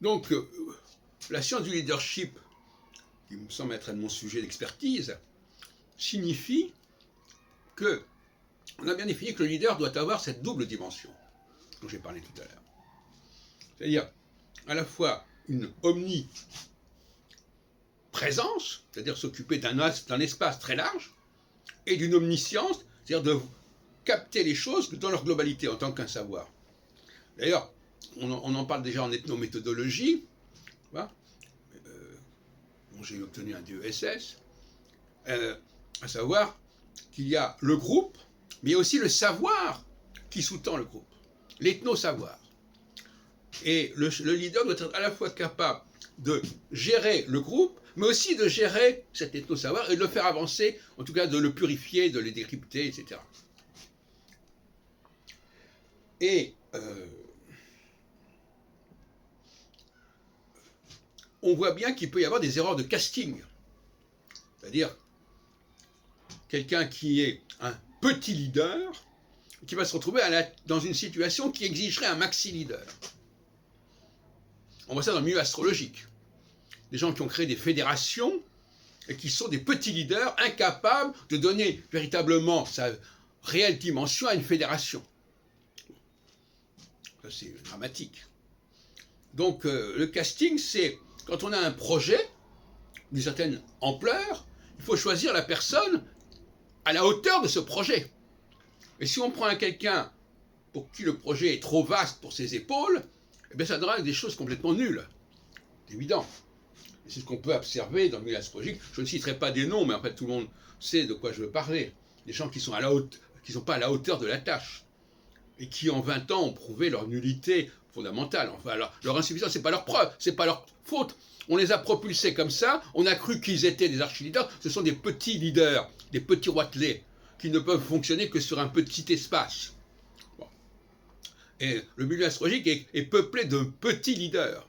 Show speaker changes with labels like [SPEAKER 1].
[SPEAKER 1] Donc, la science du leadership, qui me semble être un de mon sujet d'expertise, signifie que, on a bien défini que le leader doit avoir cette double dimension dont j'ai parlé tout à l'heure. C'est-à-dire, à la fois une omniprésence, c'est-à-dire s'occuper d'un espace très large, et d'une omniscience, c'est-à-dire de capter les choses dans leur globalité en tant qu'un savoir. D'ailleurs, on en parle déjà en ethnométhodologie, dont j'ai obtenu un DESS, à savoir qu'il y a le groupe, mais il y a aussi le savoir qui sous-tend le groupe, l'ethno-savoir. Et le leader doit être à la fois capable de gérer le groupe, mais aussi de gérer cet ethno-savoir et de le faire avancer, en tout cas de le purifier, de le décrypter, etc. Et on voit bien qu'il peut y avoir des erreurs de casting. C'est-à-dire quelqu'un qui est un petit leader, qui va se retrouver dans une situation qui exigerait un maxi leader. On voit ça dans le milieu astrologique. Des gens qui ont créé des fédérations et qui sont des petits leaders incapables de donner véritablement sa réelle dimension à une fédération. Ça, c'est dramatique. Donc, le casting, c'est quand on a un projet d'une certaine ampleur, il faut choisir la personne à la hauteur de ce projet. Et si on prend quelqu'un pour qui le projet est trop vaste pour ses épaules, eh bien ça donnera des choses complètement nulles. C'est évident. Et c'est ce qu'on peut observer dans le milieu astrologique. Je ne citerai pas des noms, mais en fait tout le monde sait de quoi je veux parler. Des gens qui sont pas à la hauteur de la tâche. Et qui en 20 ans ont prouvé leur nullité fondamentale. Enfin, leur insuffisance, c'est pas leur preuve, c'est pas leur faute. On les a propulsés comme ça, on a cru qu'ils étaient des archi-leaders. Ce sont des petits leaders, des petits roitelets, qui ne peuvent fonctionner que sur un petit espace. Bon. Et le milieu astrologique est peuplé de petits leaders.